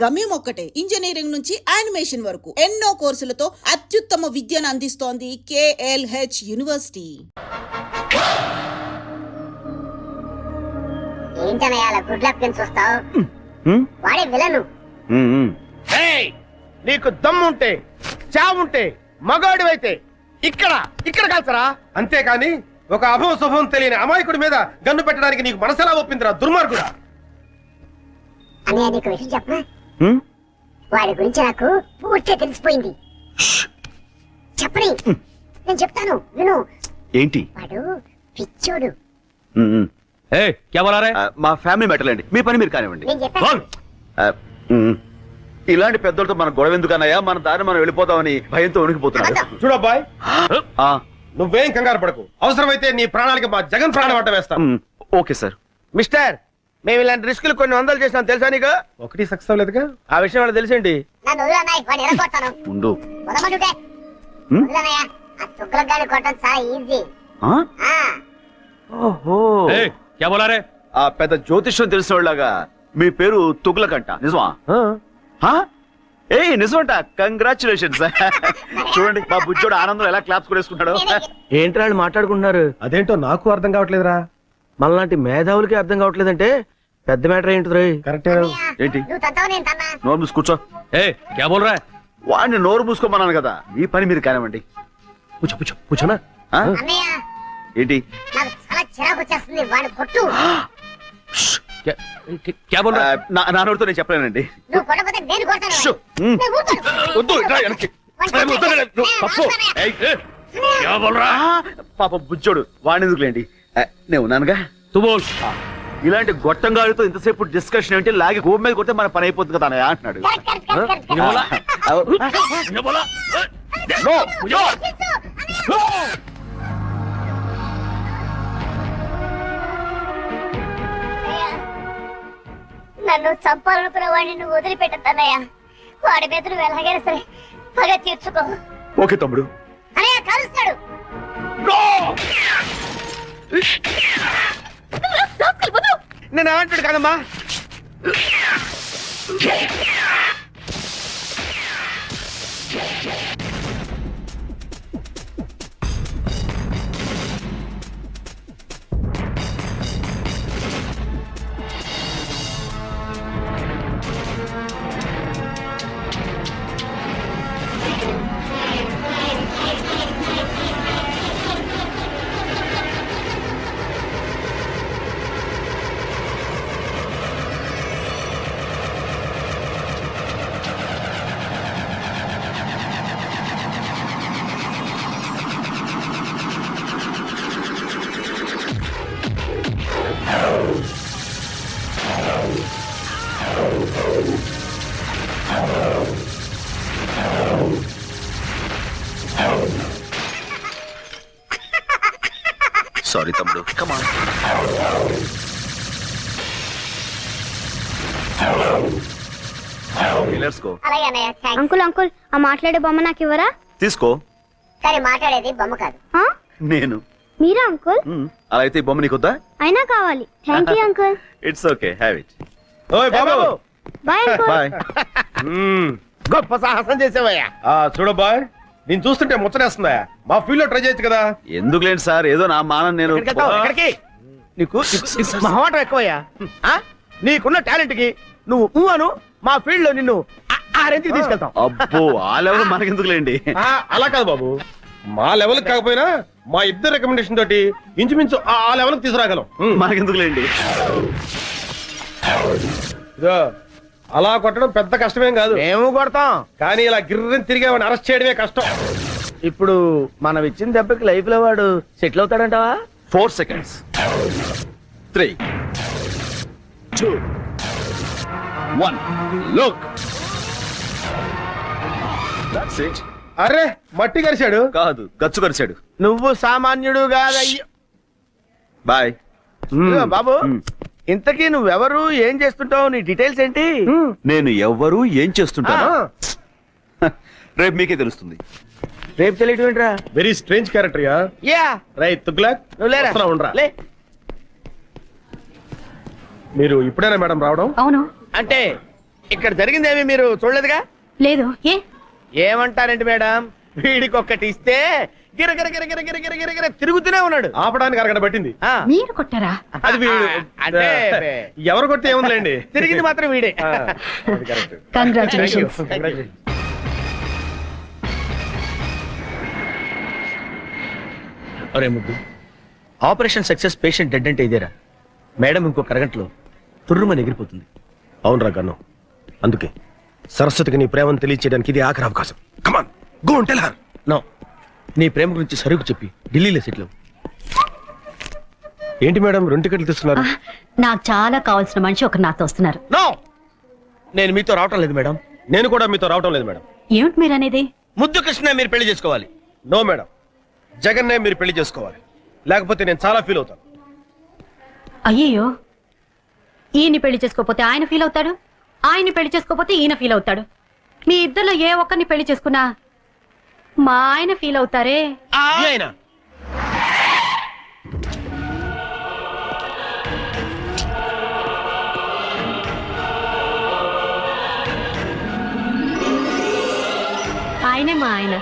గమ్యం ఒక్కటే, ఇంజనీరింగ్ నుంచి యానిమేషన్ వరకు ఎన్నో కోర్సులతో అత్యుత్తమ విద్యను అందిస్తోంది KLH యూనివర్సిటీ. నీకు దమ్ముంటే చావుంటే మగాడివైతే ఇక్కడ ఇక్కడ కాల్చరా, అంతేకాని ఒక అభవ శుభం తెలియని అమాయకుడి మీద గన్ను పెట్టడానికి నీకు మనసెలా ఒప్పిందిరా దుర్మార్గుడా. వాడి గురించి నాకు పూర్తిగా తెలిసిపోయింది. చెప్పని నేను చెప్తాను విను. ఏంటి? వాడు పిచ్చోడు. మా ఫ్యామిలీ మ్యాటర్ అండి, మీ పని మీరు కానివ్వండి. నేను చెప్పాను. ఇలాంటి పెద్దలతో మన గొడవ ఎందుకన్నాయా, మన దారి మనం వెళ్ళిపోతామని భయంతో ఉనికిపోతున్నాడు. చూడబ్బాయ్, నువ్వేం కంగారు పడకు. అవసరమైతే నీ ప్రాణాలకి మా జగన్ ప్రాణం అడ్డ వేస్తాం. Okay sir. మిస్టర్, మేము ఇలాంటి రిస్కులు కొన్ని వందలు చేసినాం తెలుసా నీకు? ఒకటి సక్సెస్ అవ్వలేదుగా, ఆ విషయం వాళ్ళకి తెలిసేంటి. నన్ను వదలన్నాయి, వాడిని ఎరగొడతాను. ఉండు. వదలమంటుంటే వదలన్నయ్యా. ఆ తుక్కలగాని కొట్టడం చాలా ఈజీ. ఓహో, ఆ పెద్ద జ్యోతిష్యం తెలిసిన వాళ్ళగా మీ పేరు తుగ్లకంట, నిజమా? ఏ నిజమంట. కంగ్రాచులేషన్స్. చూడండి మా బుజ్జోడు ఆనందం ఎలా క్లాప్స్ కొనేసుకుంటాడు. ఏంటి వాళ్ళు మాట్లాడుకుంటున్నారు? అదేంటో నాకు అర్థం కావట్లేదురా. మనలాంటి మేధావులకి అర్థం కావట్లేదంటే పెద్ద మ్యాటర్ ఏంటి? కరెక్టే. ఏంటి? నువ్వు తంతావు, నేను తన్నా. నోరు మూసి కూర్చో. వాడిని నోరు మూసుకోమన్నాను కదా, మీ పని మీరు కానివ్వండి. కూర్చోనా? అన్నయ్య, ఏంటి? నాకు చాలా చిరాకు వచ్చేస్తుంది. వాడిని కొట్టు. నా నోరుతో నేను చెప్పలేనండి. నువ్వు కొట్టకపోతే నేను కొడతాను. షూ. నేను ఊరుకోను. వద్దు, ఇట్రా వెనక్కి. పాప బుజ్జోడు, వాడిని ఎందుకులేండి, నేను ఉన్నానుగా. ఇలాంటి గొట్టంగాడితో ఇంతసేపు డిస్కషన్ ఏంటి, లాగి గోపు మీద కొడితే మన పని అయిపోతుంది కదా అన్నయ్య అంటున్నాడు. నన్ను చంపాలనుకున్న వాడిని నువ్వు వదిలిపెట్టద్దన్నయ్య. వాడి మీద నువ్వు ఎలాగైనా సరే పగ తీర్చుకో. ఓకే తమ్ముడు. అన్నయ్య కాలుస్తాడు. నేను ఏమంటాడు కదమ్మా. సారీ తమ్ముడు, కమాన్. అలాగే అన్నయ్య, థాంక్స్. అంకుల్ అంకుల్, ఆ మాట్లాడే బొమ్మ నాకు ఇవ్వరా? తీసుకో. కానీ మాట్లాడేది బొమ్మ కాదు. నేను. మీరా అంకుల్? అలా అయితే ఈ బొమ్మ నీకొద్దా? అయినా కావాలి. Thank you uncle. It's okay, have it. ఓయ్ బాబు, బాయ్ అంకుల్. బాయ్. గొప్ప సాహసం చేసావయ్యా. చూడబ్బాయ్, నేను చూస్తుంటే ముచ్చనేస్తుందా? మా ఫీల్డ్ లో ట్రై చేయొచ్చు కదా. ఎందుకు లేండి సార్, ఏదో నా మానం నేను. నీకు మహమాటం ఎక్కువయ్యా. నీకున్న టాలెంట్ కి నువ్వు అను, మా ఫీల్డ్ లో నిన్ను ఆ రేంజ్కి తీసుకెళ్తాం. అబ్బో, ఆ లెవెల్ మనకెందుకు లేండి. అలా కాదు బాబు, మా లెవెల్ కాకపోయినా మా ఇద్దరు రికమెండేషన్ తోటి ఇంచుమించు ఆ లెవెల్ కి తీసుకురాగలం. మనకెందుకు లేండి. అలా కొట్టడం పెద్ద కష్టమేం కాదు. మేము కొడతాం, కానీ ఇలా గిర్రని తిరిగి వాడిని అరెస్ట్ చేయడమే కష్టం. ఇప్పుడు మనం ఇచ్చిన దెబ్బకి లైఫ్ లో వాడు settle అవుతాడంటావా? 4 seconds. 3, 2, 1. Look. That's it. అరే, మట్టి కరిచాడు కాదు, గచ్చు కరిచాడు. నువ్వు సామాన్యుడు కాదయ్యో. బాయ్ బాబు. ఇంతకీ నువ్వెవరు, ఏం చేస్తుంటావు, నీ డీటెయిల్స్ ఏంటి? నేను ఎవరు, ఏం చేస్తుంటాను రేపు మీకే తెలుస్తుంది. రేపు తెలియటం ఏంట్రా? Very strange character. Yeah right Tughlaq, నువ్వు లేరా, ఉండరా. మీరు ఇప్పుడేనా మేడం రావడం? అవును. అంటే ఇక్కడ జరిగిందేమి మీరు చూడలేదుగా? లేదు ఏ ఏమంటారండి మేడం, వీడికి ఒక్కటి ఇస్తే గిర గిర గిర గిర గిర గిర గిర గిర తిరుగుతూనే ఉన్నాడు. ఆపడానికి అరగడ పట్టింది. ఆ, మీరు కొట్టారా? అది వీడు. అంటే ఎవరు కొడితే ఏముందిలేండి. తిరిగింది మాత్రం వీడే. అది correct. కంగ్రాచులేషన్స్. అరే ముద్దు, ఆపరేషన్ సక్సెస్, పేషెంట్ డెడ్ అంటే ఇదేరా? మేడం ఇంకొక అరగంటలో తుర్రుమని ఎగిరిపోతుంది. అవునరా గన్ను, అందుకే సరస్వతికి నీ ప్రేమను తెలియచేయడానికి ఇది ఆఖరి అవకాశం. Come on go and tell her. No, నీ ప్రేమ గురించి సరుకు చెప్పి ఢిల్లీలో సెటిల్ అవ్వు. ఏంటి మేడం 2 టికెట్లు తీసుకున్నారు? నాకు చాలా కావాల్సిన మనిషి ఒకరు నాతో వస్తున్నారు. నో, నేను మీతో రావటం లేదు మేడం. నేను కూడా మీతో రావటం లేదు మేడం. ఏమిటి మీరు అనేది? ముద్దు కృష్ణ మీరు పెళ్లి చేసుకోవాలి. నో మేడం, జగన్నే మీరు పెళ్లి చేసుకోవాలి. లేకపోతే నేను చాలా ఫీల్ అవుతాను. అయ్యయ్యో, ఈయన పెళ్లి చేసుకోకపోతే ఆయన ఫీల్ అవుతాడు, ఆయన పెళ్లి చేసుకోకపోతే ఈయన ఫీల్ అవుతాడు. మీ ఇద్దరిలో ఏ ఒక్కరిని పెళ్లి చేసుకున్నా మా ఆయన ఫీల్ అవుతారే. అయినా ఆయనే మా ఆయన.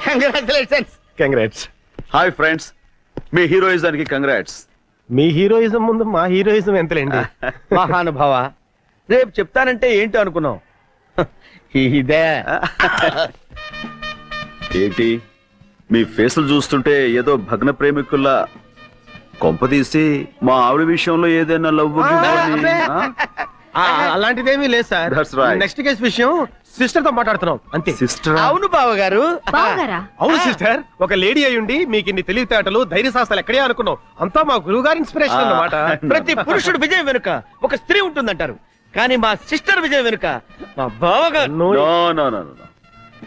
కంగ్రాచులేషన్స్. కంగ్రాట్స్. హాయ్ ఫ్రెండ్స్, మీ హీరోయిజానికి కంగ్రాట్స్. మీ హీరోయిజం ముందు మా హీరోయిజం ఎంతలేండి. మహానుభావ, రేపు చెప్తానంటే ఏంటో అనుకున్నావు. ఇదే ఏంటి మీ ఫేసులు చూస్తుంటే ఏదో భగ్న ప్రేమికుల్లా, కొంపదీసి మా ఆవిడ విషయంలో ఏదైనా లవ్ అలాంటిదేమీ లేదు sir. That's right. Next case విషయం సిస్టర్ తో మాట్లాడుతున్నాం అంతే. సిస్టర్? అవును బావగారు. బావగారా? అవును సిస్టర్, ఒక లేడీ అయ్యుండి మీకు ఇన్ని తెలివితేటలు ధైర్య సాహసాలు ఎక్కడే అనుకున్నాం. అంతా మా గురువు గారి ఇన్స్పిరేషన్ అన్నమాట. ప్రతి పురుషుడు విజయం వెనుక ఒక స్త్రీ ఉంటుందంటారు, కానీ మా సిస్టర్ విజయం వెనుక మా బావగారు. నో నో నో నో,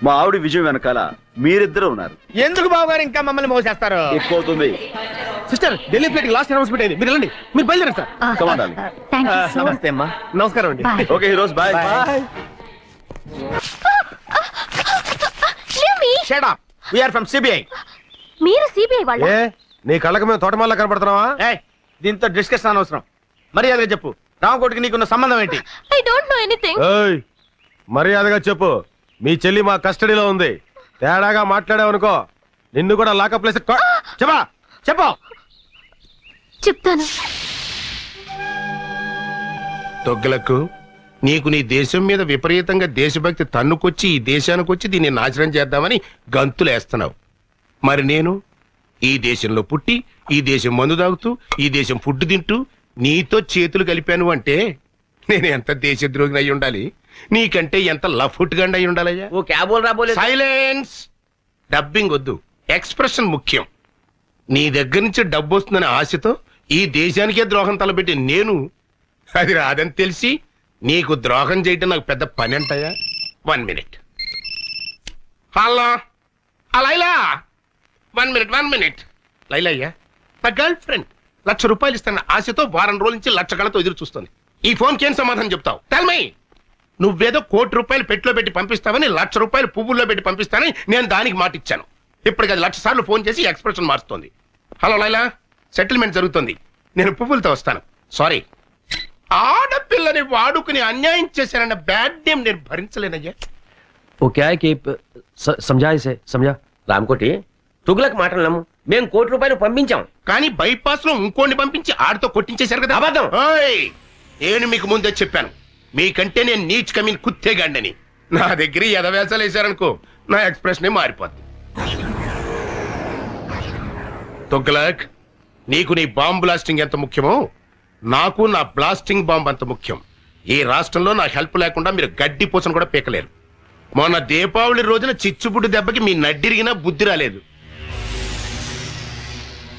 మా ఆవిడ విజయం వెనకాల మీరిద్దరు ఉన్నారు. ఎందుకు బావగారు ఇంకా మమ్మల్ని మోసేస్తారు? ఎక్కువ అవుతుంది. Sister, Delhi flight last announcement అయింది. మీరు వెళ్ళండి, మీరు బయలుదేరండి sir. Come on, darling. Thank you so much. నమస్తే అమ్మా. నమస్కారం అండి. Bye. Okay heroes, bye. Shut up. We are from CBI. మీరు సిబిఐ వాళ్ళ? ఏ నీ కళ్ళకి మేము తోటమాల కనపడుతున్నావా? Hey, దీంతో డిస్కషన్ అనవసరం. మర్యాదగా చెప్పు, రామకోటికి నీకున్న సంబంధం ఏంటి? I don't know anything. ఏయ్, మర్యాదగా చెప్పు. మీ చెల్లి మా కస్టడీలో ఉంది. తేడాగా మాట్లాడావనుకో నిన్ను కూడా లాకప్ ప్లేస్. చెప్పా చెప్పు. చెప్తాను. తొగ్గులకు నీకు నీ దేశం మీద విపరీతంగా దేశభక్తి తన్నుకొచ్చి ఈ దేశానికి వచ్చి దీన్ని నాశనం చేద్దామని గంతులేస్తున్నావు. మరి నేను ఈ దేశంలో పుట్టి ఈ దేశం మందు తాగుతూ ఈ దేశం ఫుడ్ తింటూ నీతో చేతులు కలిపాను అంటే నేను ఎంత దేశద్రోహిని అయి ఉండాలి, నీకంటే ఎంత లఫ్ట్ గండి అయి ఉండాలయ్యా. ఓ క్యాబోల్ రాబోలే. సైలెన్స్. డబ్బింగ్ వద్దు, ఎక్స్ప్రెషన్ ముఖ్యం. నీ దగ్గర నుంచి డబ్బు వస్తుందనే ఆశతో ఈ దేశానికే ద్రోహం తలపెట్టి నేను అది రాదని తెలిసి నీకు ద్రోహం చేయటం నాకు పెద్ద పని అంటాయా? 1 minute. Hello Laila, 1 minute. Laila అయ్యా, నా గర్ల్ ఫ్రెండ్ ₹1,00,000 ఇస్తాను ఆశతో వారం రోజుల నుంచి 1,00,000 కళతో ఎదురు చూస్తుంది. ఈ ఫోన్కి ఏం సమాధానం చెప్తావు? Tell me. నువ్వేదో ₹1,00,00,000 పెట్టులో పెట్టి పంపిస్తావని ₹1,00,000 పువ్వుల్లో పెట్టి పంపిస్తానని నేను దానికి మాట ఇచ్చాను. ఇప్పటికి అది 1,00,000 సార్లు ఫోన్ చేసి ఎక్స్ప్రెషన్ మారుస్తోంది. హలో లైలా, సెటిల్మెంట్ జరుగుతుంది, నేను పువ్వులతో వస్తాను. సారీ, ఆడపిల్లని వాడుకుని అన్యాయం చేశానన్న బ్యాడ్ నేమ్ నేను భరించలేనయ్యా. वो क्या है कि समझा इसे समझा। రామకోటి, తుగులకు మాటలు నమ్ము. మేము ₹1,00,00,000 పంపించాం, కానీ బైపాస్ లో ఇంకోని పంపించి ఆడితో కొట్టించేశారు కదా. అబద్ధం. ఓయ్, నేను మీకు ముందే చెప్పాను, మీకంటే నేను నీచ్ కమీన్ కుత్తేగాండని. నా దగ్గర ఎదవేసాలు వేశారనుకో నా ఎక్స్ప్రెషన్ మారిపోద్ది. తొగ్లక్, నీకు నీ బాంబ్ బ్లాస్టింగ్ ఎంత ముఖ్యమో నాకు నా బ్లాస్టింగ్ బాంబ్ అంత ముఖ్యం. ఈ రాష్ట్రంలో నా హెల్ప్ లేకుండా మీరు గడ్డి పూసను కూడా పీకలేరు. మొన్న దీపావళి రోజున చిచ్చుబుడ్డు దెబ్బకి మీ నడ్డిరిగినా బుద్ధి రాలేదు.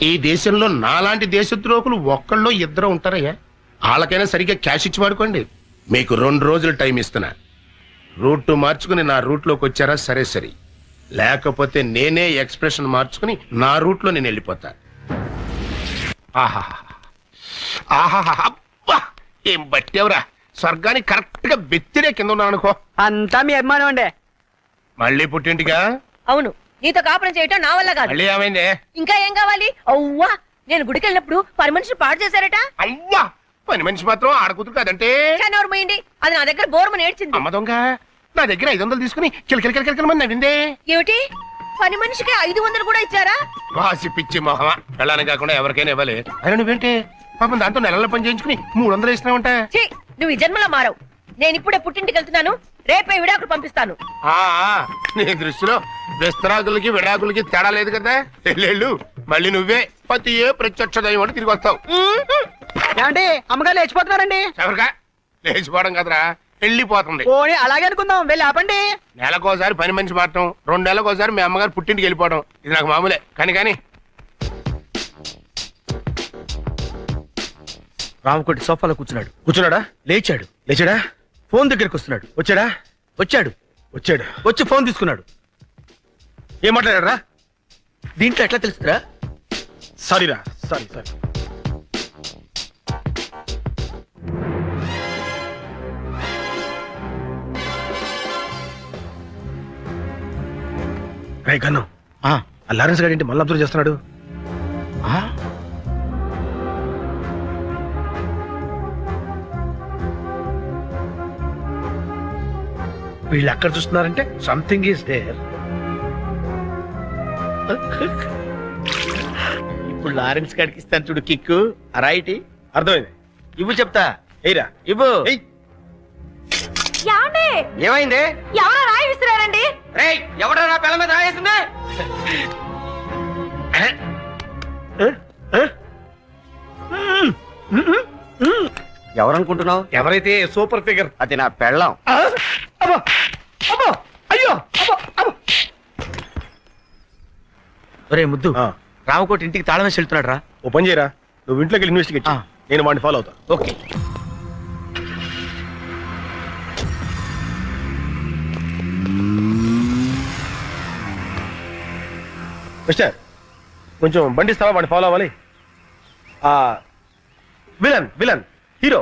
ఈ దేశంలో నాలాంటి దేశద్రోహులు ఒక్కళ్ళో ఇద్దరు ఉంటారయ్యా. వాళ్ళకైనా సరిగ్గా క్యాష్ ఇచ్చి వాడుకోండి. మీకు 2 రోజులు టైం ఇస్తున్నా. రూట్ మార్చుకుని నా రూట్లోకి వచ్చారా సరే సరే, లేకపోతే నేనే ఎక్స్ప్రెషన్ మార్చుకుని నా రూట్లో నేను వెళ్ళిపోతా. ఆహాహా, ఆహాహా, అబ్బా, ఏం బట్టేవరా. స్వర్గానికి కరెక్ట్ గా బెత్తిరే కింద ఉన్నాను అనుకో. అంతా మీ అభిమానం అండి. మళ్ళీ పుట్టింటిగా? అవును, నీతో కాపురం చేయటం నా వల్ల కాదు. మళ్ళీ ఏమైంది? ఇంకా ఏం కావాలి? అవ్వా, నేను గుడికి వెళ్ళినప్పుడు పని మనిషి పాడు చేశారట. అవ్వా పని మనిషి మాత్రం ఆడకూతురు కాదంటే ఎవరు పోయింది? అది నా దగ్గర బోర్మని ఏడ్చింది. అమ్మ దొంగ నా దగ్గర 500 తీసుకుని కిలకిలకిలకిలకిలమని నవ్విందే. ఏమిటి పని మనిషికి 500 కూడా ఇచ్చారా? వాసి పిచ్చి మొహమా వెళ్ళాలని కాకుండా ఎవరికైనా ఇవ్వాలి. అయినా నువ్వేంటే పాపం దాంతో నెలల పని చేయించుకుని 300 ఇస్తున్నావంట. ఛీ, నువ్వు ఈ జన్మలో మారవు. నేను ఇప్పుడే పుట్టింటికి వెళ్తున్నాను. రేపే విడాకులు పంపిస్తాను. నీ దృష్టిలో విస్తరాకులకి విడాకులకి తేడా లేదు కదా. వెళ్ళు మళ్ళీ నువ్వే పతి ఏ ప్రత్యక్ష దైవం అని తిరిగి వస్తావు. ఏమండి అమ్మగారు లేచిపోతున్నారండి. ఎవరికా లేచిపోవడం కదరా వెళ్ళిపోతుంది. పోనీ అలాగే అనుకుందాం, వెళ్ళి ఆపండి. నెలకోసారి పని మనిషి మారటం, 2 నెలలకోసారి మీ అమ్మగారు పుట్టింటికి వెళ్ళిపోవడం ఇది నాకు మామూలే. కానీ రామకోటి సోఫాలో కూర్చున్నాడు. కూర్చున్నాడా? లేచాడు. లేచాడా? ఫోన్ దగ్గరికి వస్తున్నాడు. వచ్చాడా? వచ్చాడు. వచ్చాడు. వచ్చి ఫోన్ తీసుకున్నాడు. ఏం మాట్లాడారా? దీంట్లో ఎట్లా తెలుస్తుందా? సారీరా, సారీ. రే గన్ను, ఆ లారెన్స్ గారు ఏంటి మళ్ళీ అబ్జర్వ్ చేస్తున్నాడు? వీళ్ళు ఎక్కడ చూస్తున్నారంటే సంథింగ్ ఈస్ దేర్. ఇప్పుడు లారెన్స్ గారికి ఇస్తాను చూడు కిక్కు. రైట్ అర్థమైంది. ఇవ్వు చెప్తా. ఎయిరా ఇవ్వు. ఏమైంది? ఎవరో రాయి విసిరారండి. ఎవడో నా పిల్ల మీద రాయేసింది. ఎవరనుకుంటున్నావు? ఎవరైతే సూపర్ ఫిగర్ అది నా పెళ్ళం. అయ్యో ఒరే ముద్దు, ఆ. రామకోటి ఇంటికి తాళం వేసి వెళ్తున్నాడు రా. ఓ పని చేయరా, నువ్వు ఇంట్లోకి వెళ్ళి ఇన్వెస్టిగేట్ చెయ్. నేను వాడిని ఫాలో అవుతా. ఓకే. మిస్టర్ కొంచెం బండి ఇస్తావా? వాడిని ఫాలో అవ్వాలి. ఆ villain hero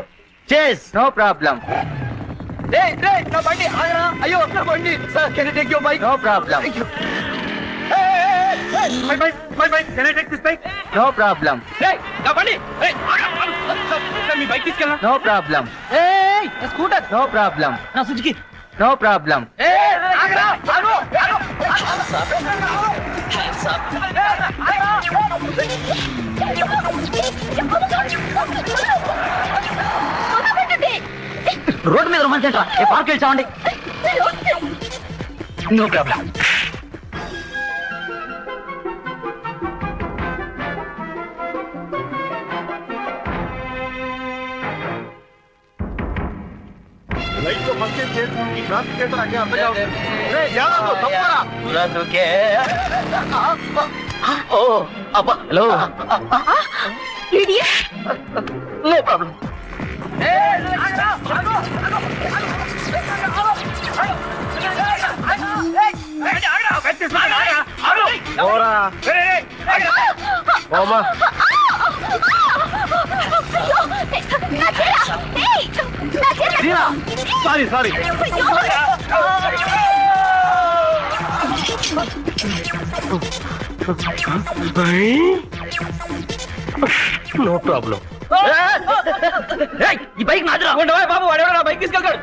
chase. No problem. నా బండి ఆగరా. అయ్యో నా బండి. Sir can you take your bike? No problem. My bike can I take this bike? No problem. నా బండి మీ బైక్ తీసుకెళ్ళా. No problem. Scooter. No problem. నా సుజుకి. No problem. రోడ్డు మీద రొమాన్స్ ఏంట్రా? ఏ పార్క్ వెళ్ళామండి. No problem. Hello. No problem. Sorry no problem. ఈ బైక్ నాదిరా. ఉండవా బాబు, వాడెవడో నా బైక్ తీసుకెళ్తాడు.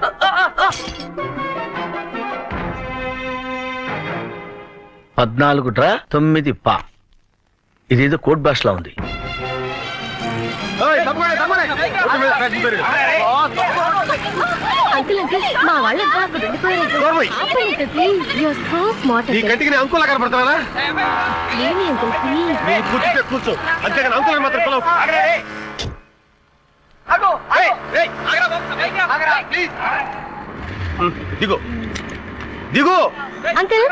14 డ్రా 9 పా. ఇదేదో కోడ్ భాషలా ఉంది. మా వాళ్ళంతా అక్కడ ఉండిపోయారు. ఈ కంటికి అంకులా కనపడుతున్నారా? కూర్చో, అంతేగాని అంకుల్ మాత్రం పిలవు. దిగు దిగు. అంకుల్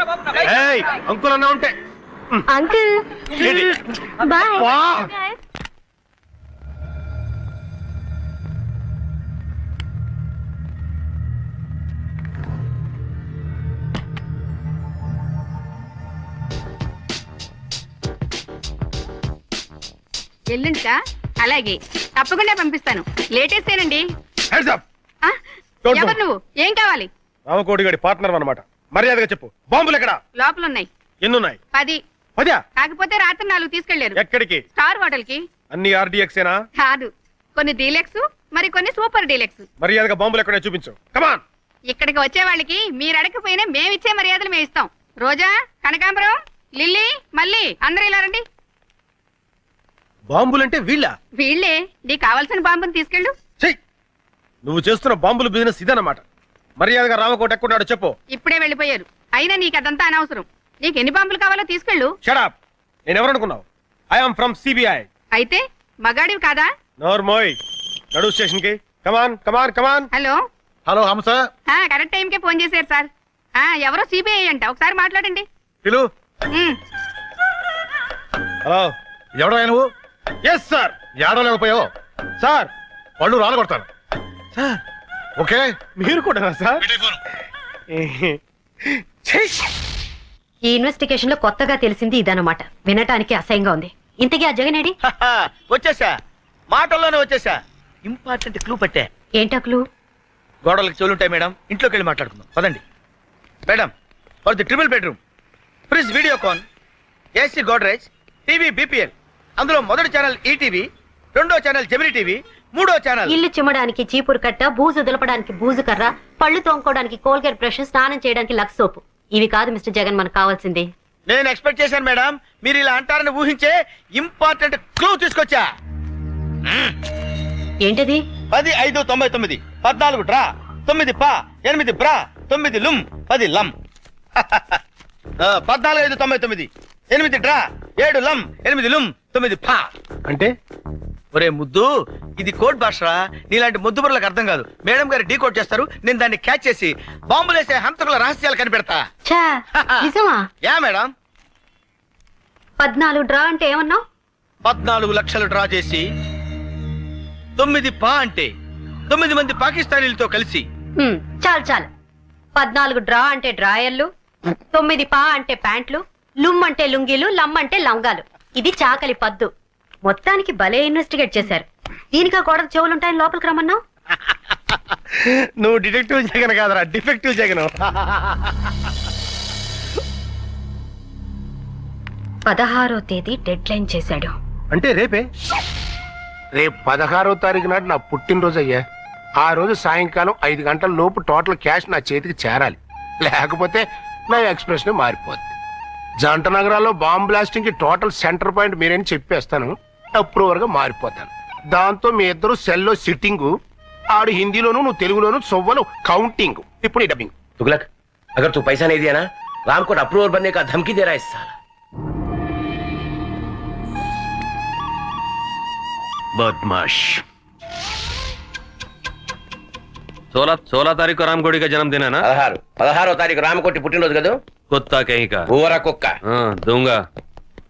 అంకుల్ అన్నా ఉంటే అంకుల్ బాయ్. ఎల్లుంటా? అలాగే, తప్పకుండా పంపిస్తాను. లేటెస్టేనండి. ఎవరు నువ్వు? ఏం కావాలి? రామకోటి గారి పార్ట్నర్ అన్నమాట. మర్యాదగా చెప్పు. బాంబులు ఎక్కడ? లోపల ఉన్నాయి. ఎన్నున్నాయి? 10. పదా కాకపోతే రాత్రి 4 తీసుకెళ్లారు ఎక్కడికి? స్టార్ హోటల్ కి. అన్ని ఆర్డిఎక్సేనా? కాదు, కొన్ని డీలక్స్, మరి కొన్ని సూపర్ డీలక్స్. మర్యాదగా బాంబులు ఎక్కడ చూపించు. కమాన్. ఇక్కడికి వచ్చే వాళ్ళకి మీరు అడగకపోయినా మేమిచ్చే మర్యాదలు మేము ఇస్తాం. రోజా, కనకాంబరం, లిల్లీ, మళ్ళీ అందరూ ఇలా రండి. బాంబులంటే వీళ్ళ? వీళ్ళే. నీకు కావాల్సిన బాంబుని తీసుకెళ్ళు. చెయ్, నువ్వు చేస్తున్న బాంబుల బిజినెస్ ఇదన్నమాట. మర్యాదగా రామకోట ఎక్కడున్నాడో చెప్పు. ఇప్పుడే వెళ్ళిపోయారు. అయినా నీకు అదంతా అనవసరం. నీకు ఎన్ని బాంబులు కావాలో తీసుకెళ్ళు. షడప్. నేను ఎవరనుకున్నావు? I'm from CBI. అయితే మగాడివి కాదా? నోర్మోయ్, నడు స్టేషన్ కి. Come on come on come on. Hello. Hello Hamsa. Correct టైంకే ఫోన్ చేశారు సార్. ఎవరో సిబిఐ అంట, ఒకసారి మాట్లాడండి. పిలు. హలో, ఎవడా నువ్వు? Yes sir. ఏడలేకపోయావు సార్. పళ్ళు రాలగొడతాను సార్. ఓకే, మీరు కూడా సార్? ఈ ఇన్వెస్టిగేషన్ లో కొత్తగా తెలిసింది ఇదన్నమాట. వినటానికి అసహ్యంగా ఉంది. ఇంతకీ ఆ జగనేడి? వచ్చేసా, మాటల్లోనే వచ్చేసా. ఇంపార్టెంట్ క్లూ పట్టే. ఏంటా క్లూ? గోడలకు చెవులుంటాయి మేడం, ఇంట్లోకి వెళ్ళి మాట్లాడుకుందాం పదండి. Madam, for the triple bedroom, fridge Videocon, AC Godrej, TV BPL. అందులో మొదటి ఛానల్ ఈటీవీ, రెండో ఛానల్ జెమిని టీవీ, మూడో ఛానల్. ఇల్లు చిమ్మడానికి చీపురు కట్ట, బూజు దులపడానికి బూజు కర్ర, పళ్ళు తోముకోవడానికి కోల్గేట్ బ్రష్, స్నానం చేయడానికి లక్స్ సోపు. ఇవి కాదు మిస్టర్ జగన్ మనకు కావాల్సింది. నేను ఎక్స్పెక్ట్ చేశాను మేడం, మీరు ఇలా అంటారని ఊహించే ఇంపార్టెంట్ క్లూ తీసుకొచ్చా. ఏంటది? 10, 5, 99, 14 డ్రా, 9 పా, 8 బ్రా, 9 లుమ్, 10 లమ్. 14, 5, 99, 8 డ్రా, 7 లమ్, 8 లుమ్, 9 పా. అంటే ఒరే ముద్దు, ఇది కోడ్ భాషరా. నీలాంటి ముద్దు బుర్రలకు అర్థం కాదు. మేడం గారు డీ కోడ్ చేస్తారు, నేను దాన్ని క్యాచ్ చేసి బాంబులేసే హంతకుల రహస్యాలు కనిపెడతా. నిజమా? Yeah madam. 14 డ్రా అంటే ఏమన్నావు? 14 లక్షలు డ్రా చేసి 9 పా అంటే 9 మంది పాకిస్తానీలతో కలిసి. చాలు చాలు. 14 డ్రా అంటే డ్రాయర్లు, 9 పా అంటే ప్యాంట్లు, లుమ్ అంటే లుంగీలు, లమ్ అంటే లంగాలు. ఇది చాకలి పద్దు. మొత్తానికి భలే ఇన్వెస్టిగేట్ చేశారు. దీనికా గోడకు చెవులుంటాయని లోపలికి రమ్మన్నావు? నువ్వు డిటెక్టివ్ జగన్ కాదరా, డిఫెక్టివ్ జగన్. 16వ తేదీ డెడ్ లైన్ చేశాడు. అంటే రేపే? రేపు 16వ తారీఖు నాడు నా పుట్టినరోజు అయ్యా. ఆ రోజు సాయంకాలం 5 గంటల లోపు టోటల్ క్యాష్ నా చేతికి చేరాలి. లేకపోతే నా ఎక్స్ప్రెషన్ మారిపోద్ది. జంట నగరాల్లో బాంబ్ బ్లాస్టింగ్ కి టోటల్ సెంటర్ పాయింట్ మీరేని చెప్పేస్తాను. అప్రూవర్ గా మారిపోతాను. దాంతో మీ ఇద్దరు సెల్లో సిట్టింగ్, ఆడు హిందీలోను నువ్వు తెలుగులోను సొవ్వలు కౌంటింగ్. ఇప్పుడు ఈ డబ్బింగ్. तुगलक, अगर तू पैसा नहीं दिया ना, राम को अप्रूवर बनने का धमकी दे रहा है इस साला. बदमाश. 16 तारीख को रामकोटी का जन्मदिन है ना? 16 तारीख रामकोटी పుట్టినరోజు కదా. कुत्ता कहीं का. ఊరా కుక్క. दूंगा.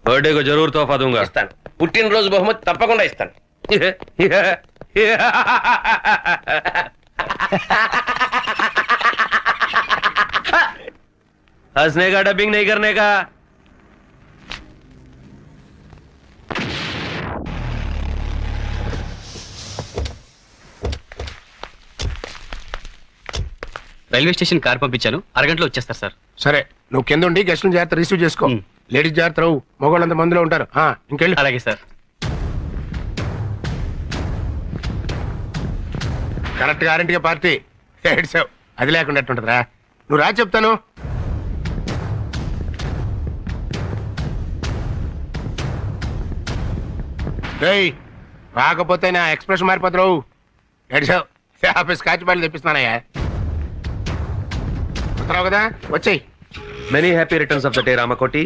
बर्थडे को जरूर तोहफा दूंगा. ఇస్తాను. పుట్టినరోజు బహుమతి తప్పకుండా ఇస్తాను. हंसने का, डबिंग नहीं करने का. రైల్వే స్టేషన్ కార్ పంపించాను, అరగంటలో వచ్చేస్తారు సార్. సరే, నువ్వు కింద ఉండి గెస్ట్లను జాగ్రత్త రిసీవ్ చేసుకో. లేడీస్ జాగ్రత్త రావు, మగవాళ్ళంత మందిలో ఉంటారు. ఇంకెళ్ళి. అలాగే సార్. కరెక్ట్ గ్యారెంటీగా పార్టీ ఏడ్చావు. అది లేకుండా ఎట్టుంటదిరా. నువ్వు రా చెప్తాను. రాకపోతే నా ఎక్స్ప్రెషన్ మారిపోతావు. ఏడ్చావు. ఆఫీస్ కాచి బయలు తెప్పిస్తున్నానయ్యా. వస్తున్నావు కదా, వచ్చేయి. Many happy returns of the day, Ramakoti.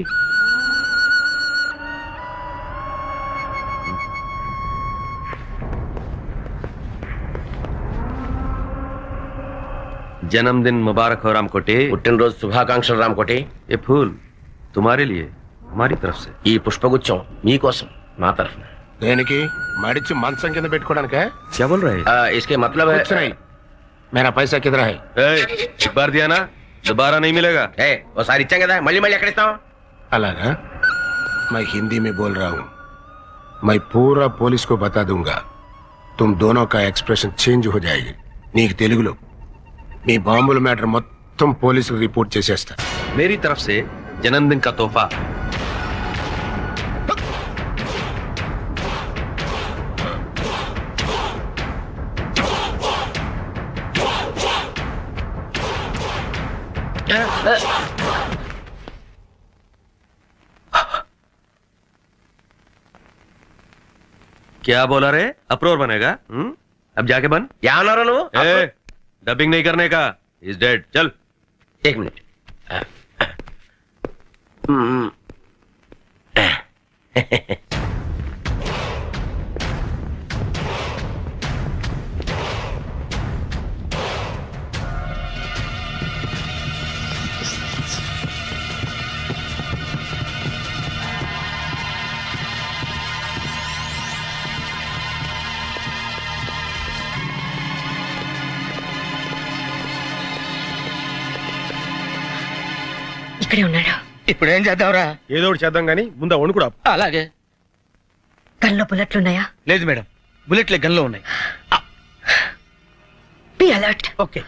जन्मदिन मुबारक हो रामकोटी. పుట్టినరోజు శుభాకాంక్షలు రామకోటి. ये फूल तुम्हारे लिए हमारी तरफ से. ఈ పుష్పగుచ్చం మీకోసం మా తరఫున. దేనికి? మడిచి మంచం కింద పెట్టుకోవడానికే? क्या बोल रहे हैं? इसके मतलब है कुछ नहीं. मेरा पैसा किधर है? एक बार दिया ना, दोबारा नहीं मिलेगा. ఓసారి ఇచ్చాం కదా, మళ్ళీ మళ్ళీ ఎక్కడ ఇస్తాం? అలాగా? मैं हिंदी में बोल रहा हूँ. मैं पूरा पुलिस को बता दूंगा. तुम दोनों का एक्सप्रेशन चेंज हो जाएगी. నీకు తెలుగులో మీ బాంబుల మ్యాటర్ మొత్తం పోలీసులకు రిపోర్ట్ చేసేస్తా. मेरी तरफ से जन्मदिन का तोहफा क्या बोला रे? अप्रूवर बनेगा? अब जाके बन. क्या बना रहा నువ్వు? डबिंग नहीं करने का. Is dead. चल. एक मिनट. ఇక్కడే ఉన్నాడు. ఇప్పుడు ఏం చేద్దాంరా? ఏదో ఒకటి చేద్దాం గానీ ముందు ఆ వణుకుడు ఆపు. అలాగే. గన్లో బుల్లెట్లున్నాయా? లేదు మేడం, బుల్లెట్లే గన్లో ఉన్నాయి. Be alert. ఓకే.